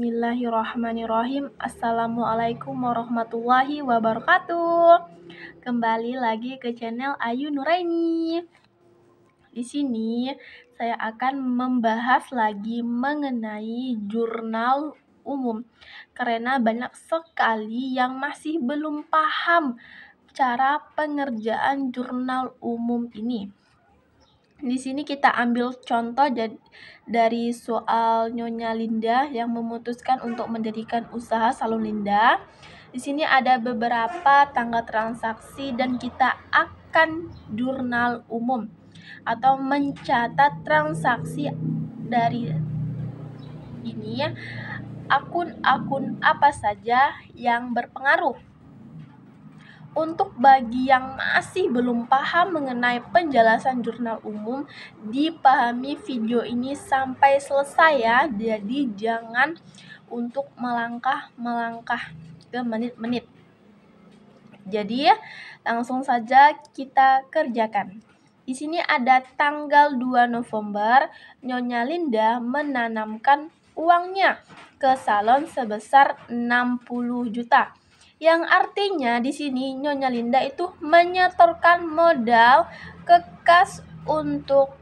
Bismillahirrahmanirrahim. Assalamualaikum warahmatullahi wabarakatuh. Kembali lagi ke channel Ayu Nuraini. Di sini saya akan membahas lagi mengenai jurnal umum karena banyak sekali yang masih belum paham cara pengerjaan jurnal umum ini. Di sini kita ambil contoh dari soal Nyonya Linda yang memutuskan untuk mendirikan usaha salon Linda. Di sini ada beberapa tanggal transaksi dan kita akan jurnal umum atau mencatat transaksi dari ini akun-akun apa saja yang berpengaruh. Untuk bagi yang masih belum paham mengenai penjelasan jurnal umum, dipahami video ini sampai selesai ya. Jadi jangan untuk melangkah ke menit-menit. Jadi langsung saja kita kerjakan. Di sini ada tanggal 2 November, Nyonya Linda menanamkan uangnya ke salon sebesar 60 juta. Yang artinya di sini Nyonya Linda itu menyetorkan modal ke kas untuk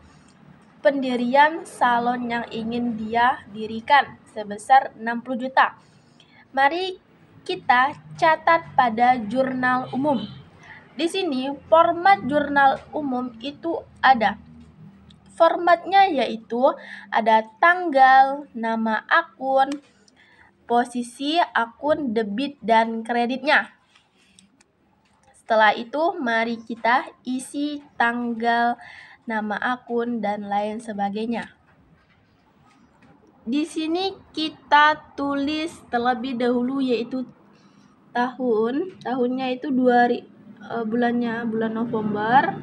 pendirian salon yang ingin dia dirikan sebesar 60 juta. Mari kita catat pada jurnal umum. Di sini format jurnal umum itu ada. Formatnya yaitu ada tanggal, nama akun, posisi akun, debit, dan kreditnya. Setelah itu, mari kita isi tanggal, nama akun, dan lain sebagainya. Di sini kita tulis terlebih dahulu yaitu tahunnya itu bulan November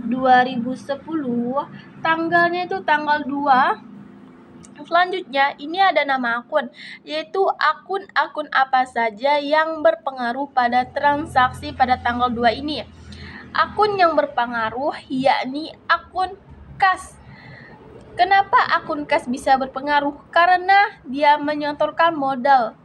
2010, tanggalnya itu tanggal 2. Selanjutnya, ini ada nama akun, yaitu akun-akun apa saja yang berpengaruh pada transaksi pada tanggal 2 ini. Akun yang berpengaruh yakni akun kas. Kenapa akun kas bisa berpengaruh? Karena dia menyetorkan modal.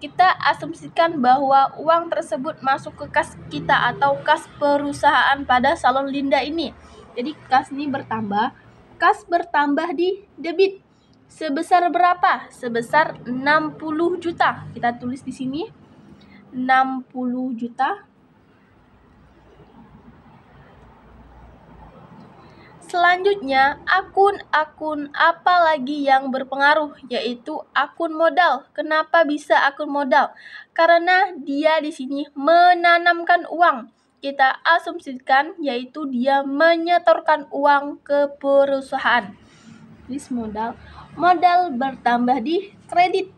Kita asumsikan bahwa uang tersebut masuk ke kas kita atau kas perusahaan pada salon Linda ini. Jadi kas ini bertambah. Kas bertambah di debit. Sebesar berapa? Sebesar 60 juta. Kita tulis di sini 60 juta. Selanjutnya, akun-akun apa lagi yang berpengaruh? Yaitu akun modal. Kenapa bisa akun modal? Karena dia di sini menanamkan uang. Kita asumsikan yaitu dia menyetorkan uang ke perusahaan. List modal. Modal bertambah di kredit.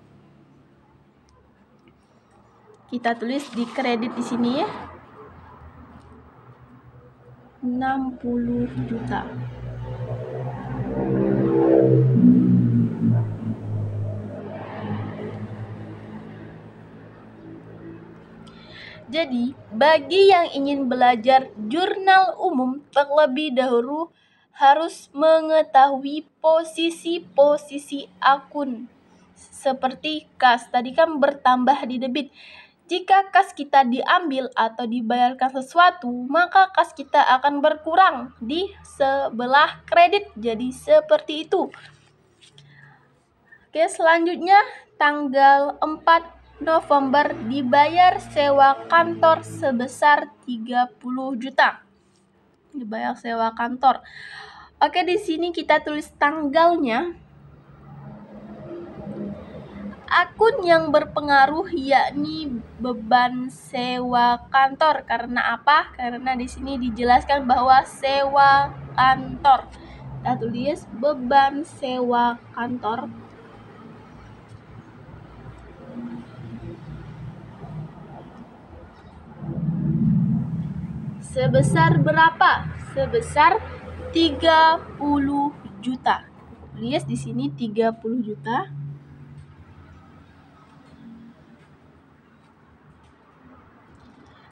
Kita tulis di kredit di sini ya. 60 juta. Jadi, bagi yang ingin belajar jurnal umum terlebih dahulu harus mengetahui posisi-posisi akun. Seperti kas, tadi kan bertambah di debit. Jika kas kita diambil atau dibayarkan sesuatu, maka kas kita akan berkurang di sebelah kredit. Jadi seperti itu. Oke, selanjutnya tanggal 4 November dibayar sewa kantor sebesar 30 juta. Dibayar sewa kantor. Oke, di sini kita tulis tanggalnya. Akun yang berpengaruh yakni beban sewa kantor. Karena apa? Karena di sini dijelaskan bahwa sewa kantor. Kita tulis beban sewa kantor. Sebesar berapa? Sebesar 30 juta. Lihat di sini 30 juta.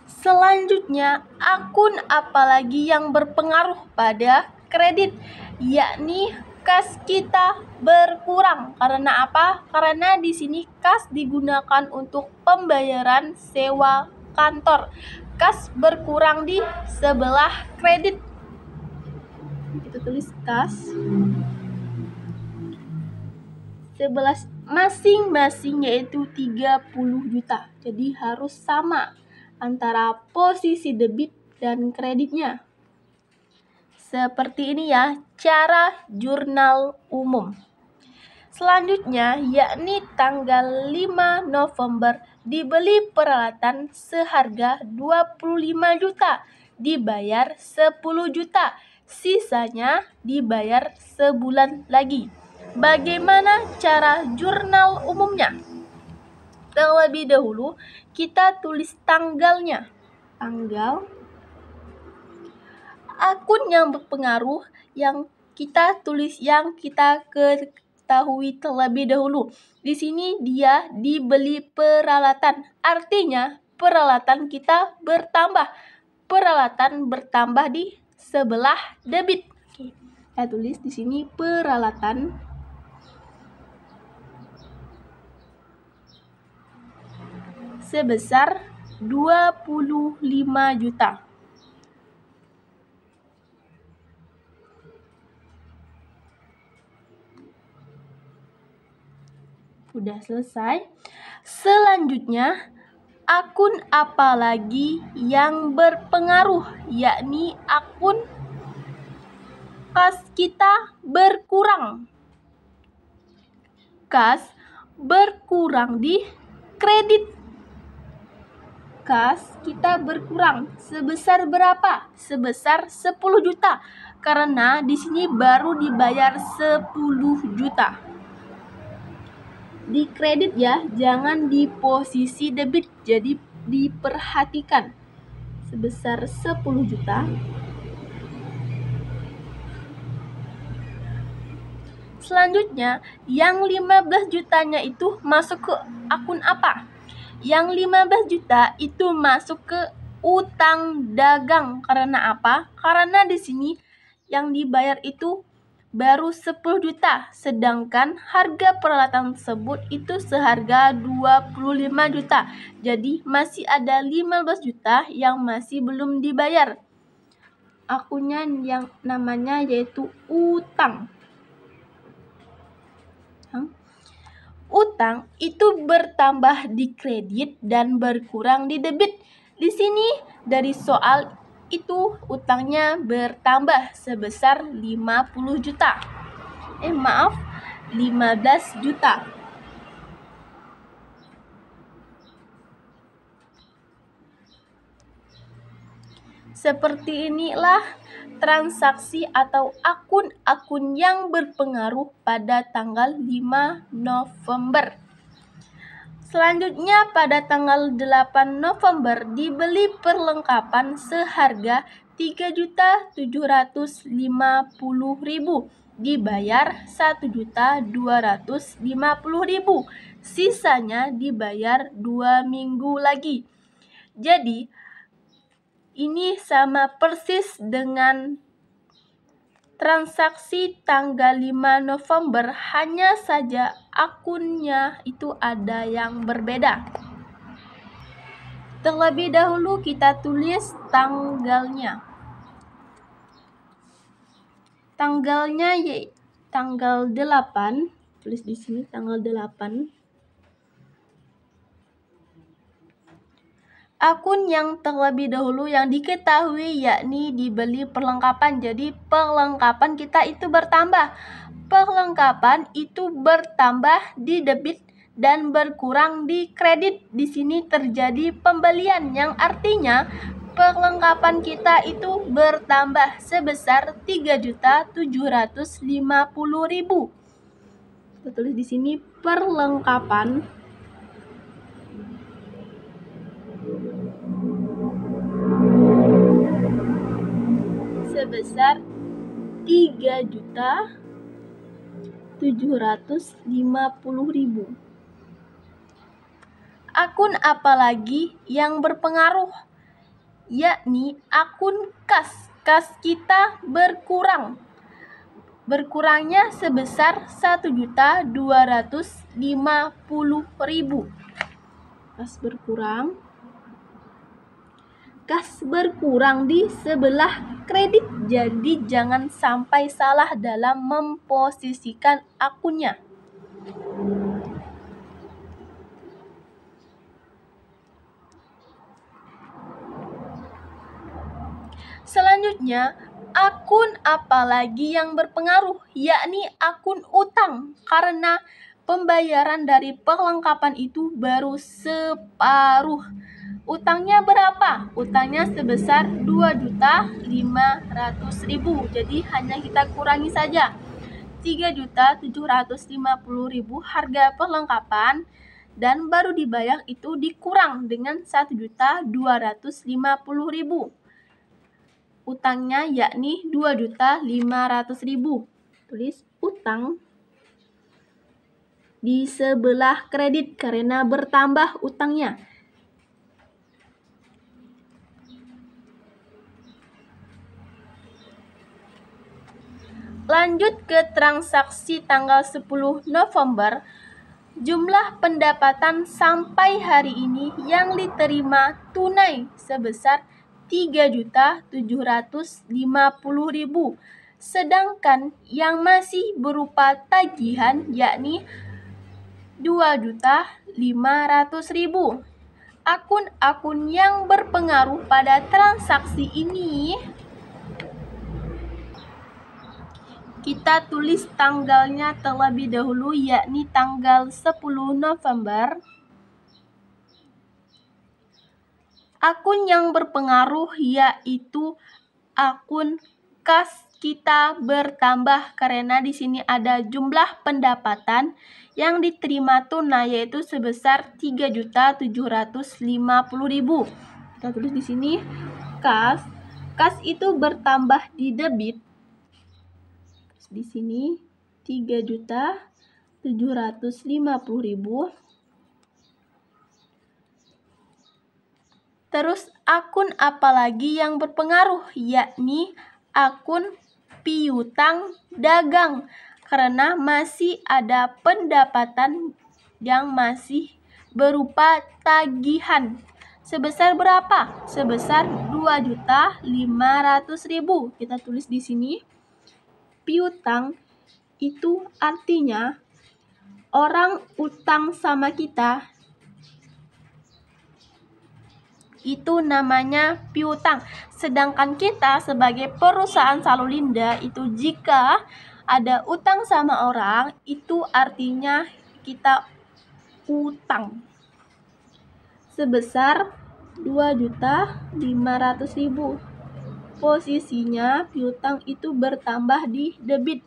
Selanjutnya, akun apalagi yang berpengaruh pada kredit, yakni kas kita berkurang. Karena apa? Karena di sini kas digunakan untuk pembayaran sewa kantor. Kas berkurang di sebelah kredit. Kita tulis kas sebelah masing-masing yaitu 30 juta. Jadi harus sama antara posisi debit dan kreditnya. Seperti ini ya, cara jurnal umum. Selanjutnya, yakni tanggal 5 November dibeli peralatan seharga 25 juta, dibayar 10 juta, sisanya dibayar sebulan lagi. Bagaimana cara jurnal umumnya? Terlebih dahulu, kita tulis tanggalnya. Tanggal akun yang berpengaruh yang kita tulis, yang kita ketahui terlebih dahulu. Di sini dia dibeli peralatan, artinya peralatan kita bertambah. Peralatan bertambah di sebelah debit. Oke, saya tulis di sini peralatan sebesar 25 juta. Udah selesai. Selanjutnya, akun apa lagi yang berpengaruh, yakni akun kas kita berkurang. Kas berkurang di kredit. Kas kita berkurang sebesar berapa? Sebesar 10 juta. Karena di sini baru dibayar 10 juta. Di kredit ya, jangan di posisi debit. Jadi diperhatikan. Sebesar 10 juta. Selanjutnya, yang 15 jutanya itu masuk ke akun apa? Yang 15 juta itu masuk ke utang dagang. Karena apa? Karena di sini yang dibayar itu baru 10 juta, sedangkan harga peralatan tersebut itu seharga 25 juta. Jadi masih ada 15 juta yang masih belum dibayar. Akunnya yang namanya yaitu utang. Utang itu bertambah di kredit dan berkurang di debit. Di sini dari soal itu utangnya bertambah sebesar 50 juta. 15 juta. Seperti inilah transaksi atau akun-akun yang berpengaruh pada tanggal 5 November. Selanjutnya pada tanggal 8 November dibeli perlengkapan seharga 3.750.000, dibayar 1.250.000, sisanya dibayar 2 minggu lagi. Jadi ini sama persis dengan transaksi tanggal 5 November, hanya saja akunnya itu ada yang berbeda. Terlebih dahulu kita tulis tanggalnya. Tanggalnya yaitu tanggal 8, tulis di sini tanggal 8. Akun yang terlebih dahulu yang diketahui yakni dibeli perlengkapan. Jadi perlengkapan kita itu bertambah. Perlengkapan itu bertambah di debit dan berkurang di kredit. Di sini terjadi pembelian yang artinya perlengkapan kita itu bertambah sebesar 3.750.000. Kita tulis di sini perlengkapan sebesar 3.750.000. Akun apalagi yang berpengaruh, yakni akun kas. Kas kita berkurang. berkurangnya sebesar 1.250.000. Kas berkurang di sebelah kredit, jadi jangan sampai salah dalam memposisikan akunnya. Selanjutnya, akun apa lagi yang berpengaruh, yakni akun utang, karena pembayaran dari perlengkapan itu baru separuh. Utangnya berapa? Utangnya sebesar 2.500.000. Jadi hanya kita kurangi saja 3.750.000 harga perlengkapan, dan baru dibayar itu dikurang dengan 1.250.000. Utangnya yakni 2.500.000. Tulis utang di sebelah kredit karena bertambah utangnya. Lanjut ke transaksi tanggal 10 November. Jumlah pendapatan sampai hari ini yang diterima tunai sebesar 3.750.000. Sedangkan yang masih berupa tagihan yakni 2.500.000. Akun-akun yang berpengaruh pada transaksi ini kita tulis tanggalnya terlebih dahulu, yakni tanggal 10 November. Akun yang berpengaruh yaitu akun kas kita bertambah karena di sini ada jumlah pendapatan yang diterima tunai yaitu sebesar 3.750.000. Kita tulis di sini kas itu bertambah di debit. Di sini 3.750.000. Terus akun apa lagi yang berpengaruh, yakni akun piutang dagang, karena masih ada pendapatan yang masih berupa tagihan. Sebesar berapa? Sebesar 2.500.000. Kita tulis di sini. Piutang itu artinya orang utang sama kita, itu namanya piutang. Sedangkan kita sebagai perusahaan Salolinda itu jika ada utang sama orang, itu artinya kita utang sebesar 2.500.000. Posisinya piutang itu bertambah di debit.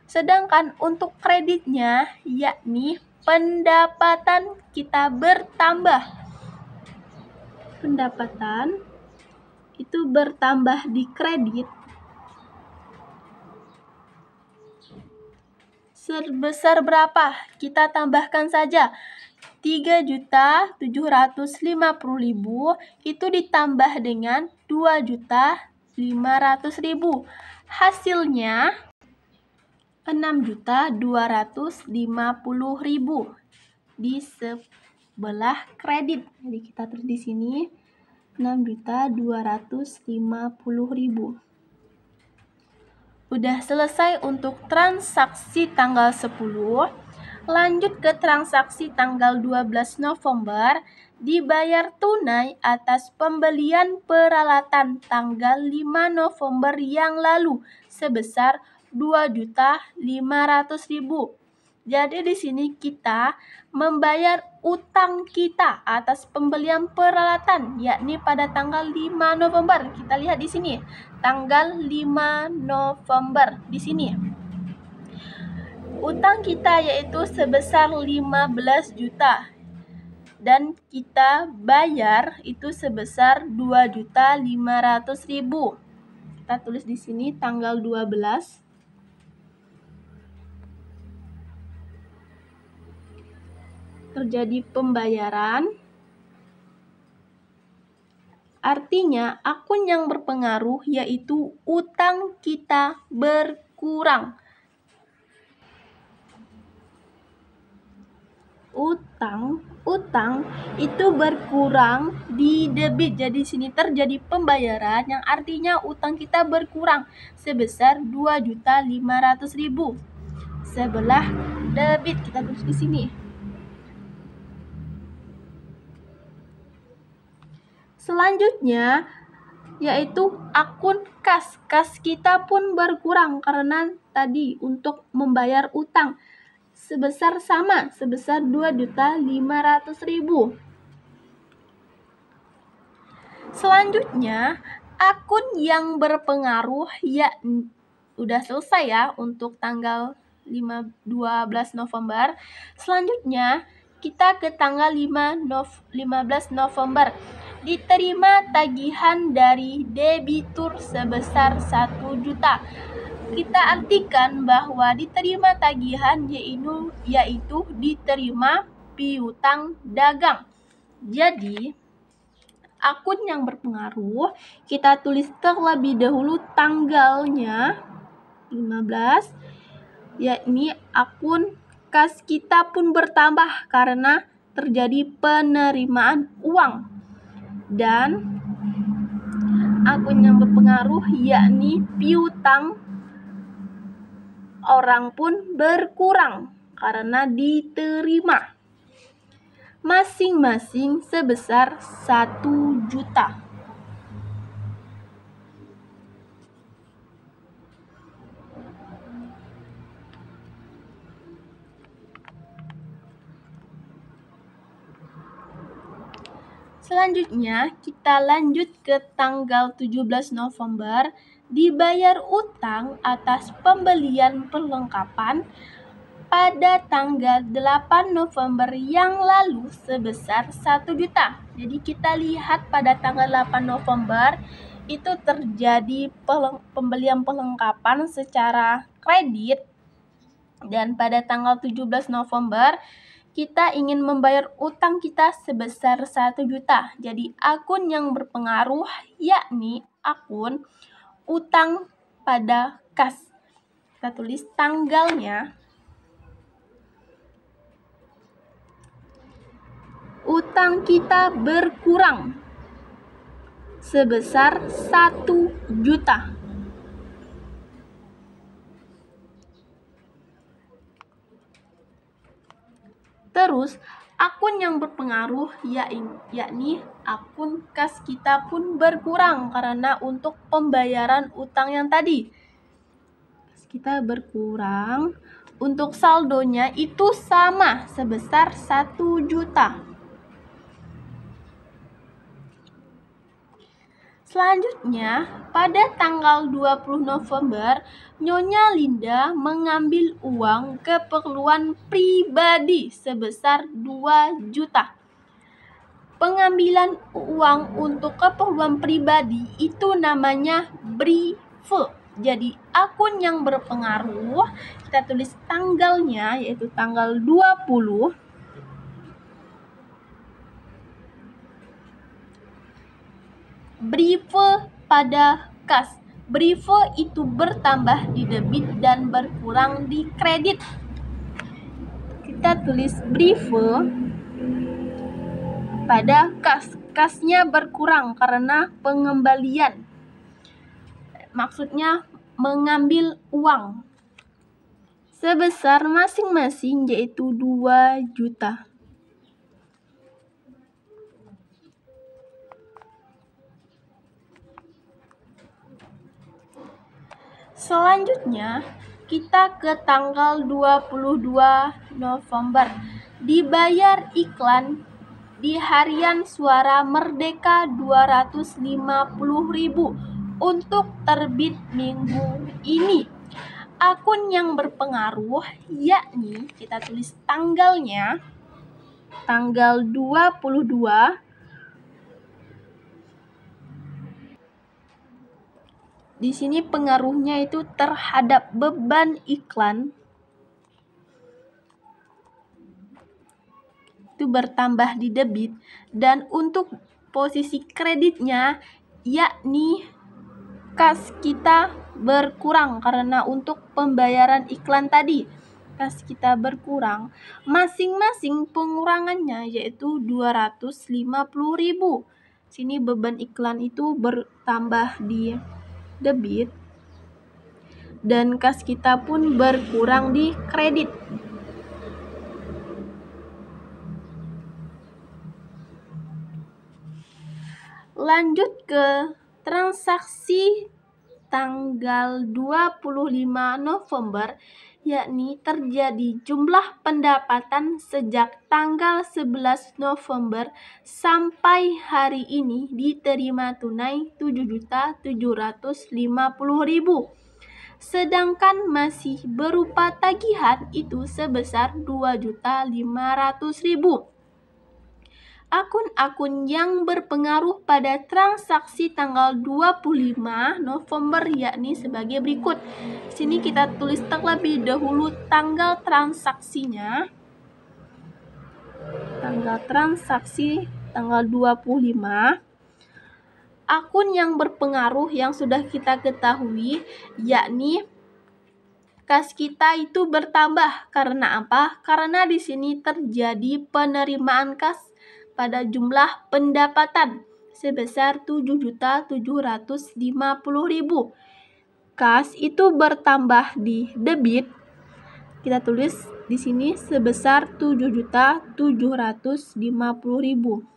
Sedangkan untuk kreditnya yakni pendapatan kita bertambah. Pendapatan itu bertambah di kredit sebesar berapa? Kita tambahkan saja 3.750.000 itu ditambah dengan 2.500.000. Hasilnya 6.250.000 di sebelah kredit. Jadi kita tulis di sini 6.250.000. Udah selesai untuk transaksi tanggal 10. Lanjut ke transaksi tanggal 12 November. Dibayar tunai atas pembelian peralatan tanggal 5 November yang lalu sebesar 2.500.000. Jadi di sini kita membayar utang kita atas pembelian peralatan, yakni pada tanggal 5 November. Kita lihat di sini, tanggal 5 November di sini. Utang kita yaitu sebesar 15 juta. Dan kita bayar itu sebesar 2.500.000. Kita tulis di sini tanggal 12. Terjadi pembayaran. Artinya akun yang berpengaruh yaitu utang kita berkurang. utang itu berkurang di debit. Jadi sini terjadi pembayaran yang artinya utang kita berkurang sebesar 2.500.000. Sebelah debit kita tulis di sini. Selanjutnya yaitu akun kas. Kas kita pun berkurang karena tadi untuk membayar utang sebesar 2.500.000. Selanjutnya, akun yang berpengaruh udah selesai ya untuk tanggal 12 November. Selanjutnya, kita ke tanggal 15 November. Diterima tagihan dari debitur sebesar 1 juta. Kita artikan bahwa diterima tagihan yaitu diterima piutang dagang. Jadi, akun yang berpengaruh kita tulis terlebih dahulu tanggalnya 15, yakni akun kas kita pun bertambah karena terjadi penerimaan uang. Dan akun yang berpengaruh yakni piutang orang pun berkurang karena diterima masing-masing sebesar 1 juta. Selanjutnya kita lanjut ke tanggal 17 November. Dibayar utang atas pembelian perlengkapan pada tanggal 8 November yang lalu sebesar 1 juta. Jadi kita lihat pada tanggal 8 November itu terjadi pembelian perlengkapan secara kredit, dan pada tanggal 17 November kita ingin membayar utang kita sebesar 1 juta. Jadi akun yang berpengaruh yakni akun utang pada kas. Kita tulis tanggalnya. Utang kita berkurang sebesar 1 juta. Terus, akun yang berpengaruh yakni akun kas kita pun berkurang karena untuk pembayaran utang yang tadi. Kas kita berkurang, untuk saldonya itu sama sebesar 1 juta. Selanjutnya, pada tanggal 20 November, Nyonya Linda mengambil uang keperluan pribadi sebesar 2 juta. Pengambilan uang untuk keperluan pribadi itu namanya briefing. Jadi, akun yang berpengaruh, kita tulis tanggalnya, yaitu tanggal 20. Briefing pada kas. Briefing itu bertambah di debit dan berkurang di kredit. Kita tulis briefing pada kas. Kasnya berkurang karena pengembalian. Maksudnya mengambil uang sebesar masing-masing yaitu 2 juta. Selanjutnya, kita ke tanggal 22 November. Dibayar iklan di harian Suara Merdeka 250.000 untuk terbit minggu ini. Akun yang berpengaruh yakni kita tulis tanggalnya, tanggal 22. Di sini pengaruhnya itu terhadap beban iklan itu bertambah di debit, dan untuk posisi kreditnya yakni kas kita berkurang karena untuk pembayaran iklan tadi. kas kita berkurang, masing-masing pengurangannya yaitu 250.000. Sini beban iklan itu bertambah di debit dan kas kita pun berkurang di kredit. Lanjut ke transaksi tanggal 25 November, yakni terjadi jumlah pendapatan sejak tanggal 11 November sampai hari ini diterima tunai 7.750.000. Sedangkan masih berupa tagihan itu sebesar 2.500.000. Akun-akun yang berpengaruh pada transaksi tanggal 25 November yakni sebagai berikut. Sini kita tulis terlebih dahulu tanggal transaksinya. Tanggal transaksi tanggal 25. Akun yang berpengaruh yang sudah kita ketahui yakni kas kita itu bertambah. Karena apa? Karena di sini terjadi penerimaan kas pada jumlah pendapatan sebesar 7.750.000. Kas itu bertambah di debit. Kita tulis di sini sebesar 7.750.000.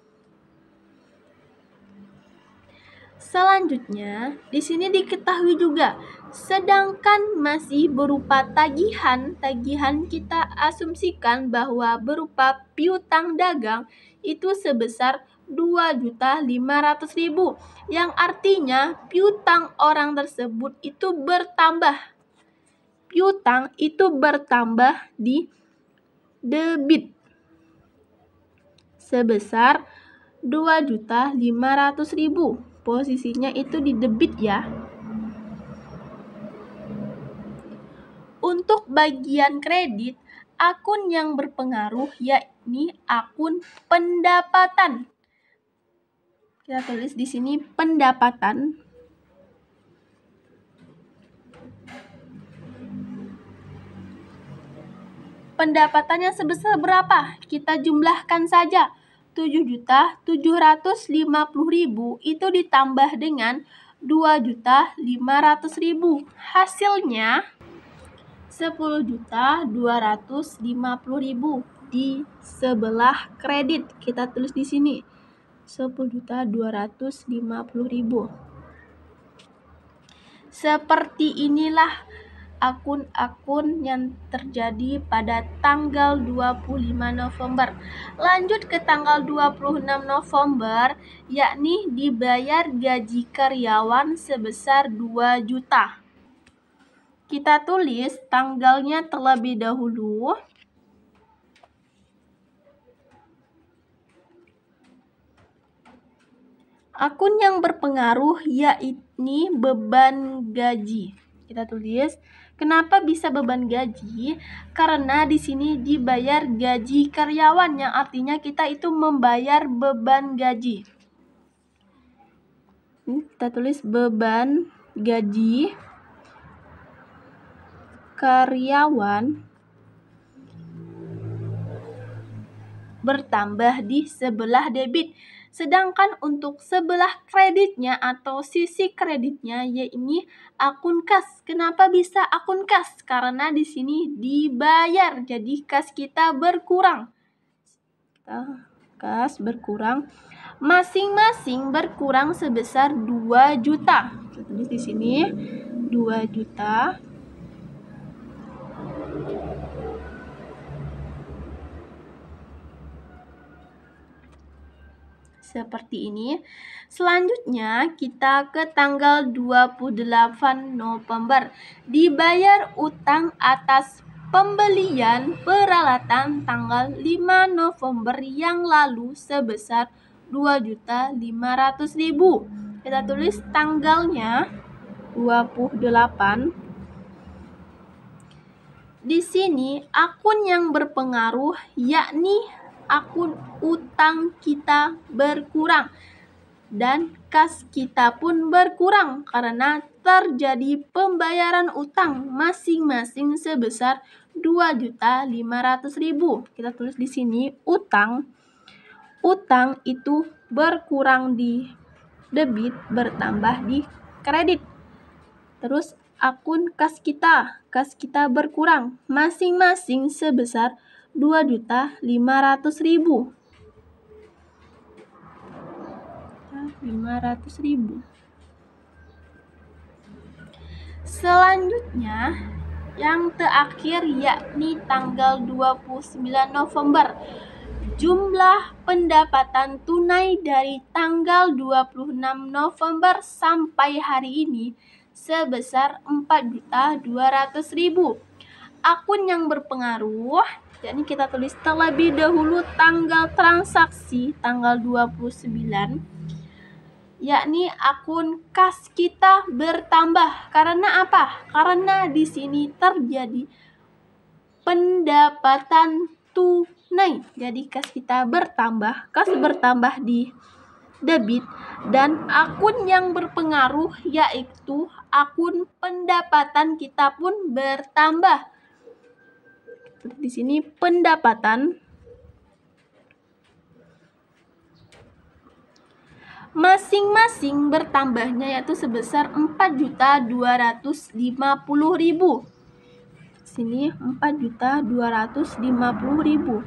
Selanjutnya, di sini diketahui juga, sedangkan masih berupa tagihan kita asumsikan bahwa berupa piutang dagang itu sebesar 2.500.000, yang artinya piutang orang tersebut itu bertambah. Piutang itu bertambah di debit sebesar 2.500.000. Posisinya itu di debit ya. Untuk bagian kredit, akun yang berpengaruh yakni akun pendapatan. Kita tulis di sini pendapatan. Pendapatannya sebesar berapa? Kita jumlahkan saja. 7.750.000 itu ditambah dengan 2.500.000. Hasilnya 10.250.000 di sebelah kredit. Kita tulis di sini 10.250.000. Seperti inilah akun-akun yang terjadi pada tanggal 25 November. Lanjut ke tanggal 26 November, yakni dibayar gaji karyawan sebesar 2 juta. Kita tulis tanggalnya terlebih dahulu. Akun yang berpengaruh yakni beban gaji. Kita tulis, kenapa bisa beban gaji? Karena di sini dibayar gaji karyawan, yang artinya kita itu membayar beban gaji. Kita tulis beban gaji karyawan bertambah di sebelah debit. Sedangkan untuk sebelah kreditnya atau sisi kreditnya yakni akun kas. Kenapa bisa akun kas? Karena di sini dibayar, jadi kas kita berkurang. Kas berkurang, masing-masing berkurang sebesar 2 juta. Kita tulis di sini 2 juta. Seperti ini. Selanjutnya kita ke tanggal 28 November. Dibayar utang atas pembelian peralatan tanggal 5 November yang lalu sebesar 2.500.000. Kita tulis tanggalnya 28. Di sini akun yang berpengaruh yakni akun utang kita berkurang dan kas kita pun berkurang karena terjadi pembayaran utang masing-masing sebesar 2.500.000. Kita tulis di sini utang. Utang itu berkurang di debit, bertambah di kredit. Terus akun kas kita berkurang masing-masing sebesar 2.500.000. 500.000. Selanjutnya yang terakhir yakni tanggal 29 November. Jumlah pendapatan tunai dari tanggal 26 November sampai hari ini sebesar 4.200.000. Akun yang berpengaruh, yakni kita tulis terlebih dahulu tanggal transaksi tanggal 29, yakni akun kas kita bertambah. Karena apa? Karena di sini terjadi pendapatan tunai. Jadi kas kita bertambah, kas bertambah di debit, dan akun yang berpengaruh yaitu akun pendapatan kita pun bertambah. Di sini pendapatan masing-masing bertambahnya yaitu sebesar 4.250.000. Sini 4.250.000.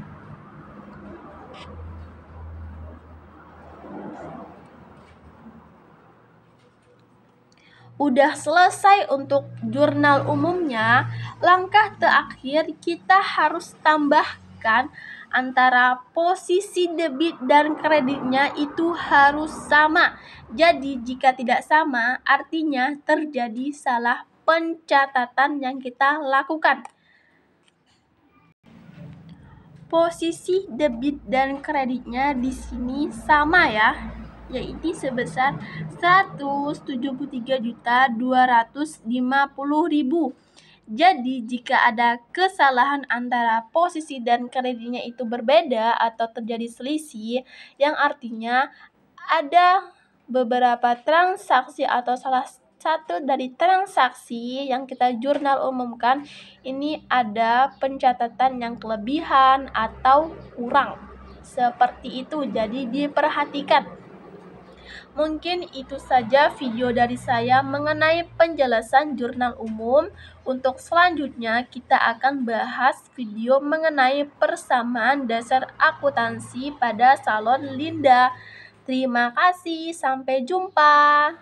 Udah selesai untuk jurnal umumnya. Langkah terakhir kita harus tambahkan antara posisi debit dan kreditnya itu harus sama. Jadi jika tidak sama, artinya terjadi salah pencatatan yang kita lakukan. Posisi debit dan kreditnya di sini sama ya, yaitu sebesar 173.250.000. Jadi jika ada kesalahan antara posisi dan kreditnya itu berbeda atau terjadi selisih, yang artinya ada beberapa transaksi atau salah satu dari transaksi yang kita jurnal umumkan ini ada pencatatan yang kelebihan atau kurang. Seperti itu, jadi diperhatikan. Mungkin itu saja video dari saya mengenai penjelasan jurnal umum. Untuk selanjutnya kita akan bahas video mengenai persamaan dasar akuntansi pada salon Linda. Terima kasih, sampai jumpa.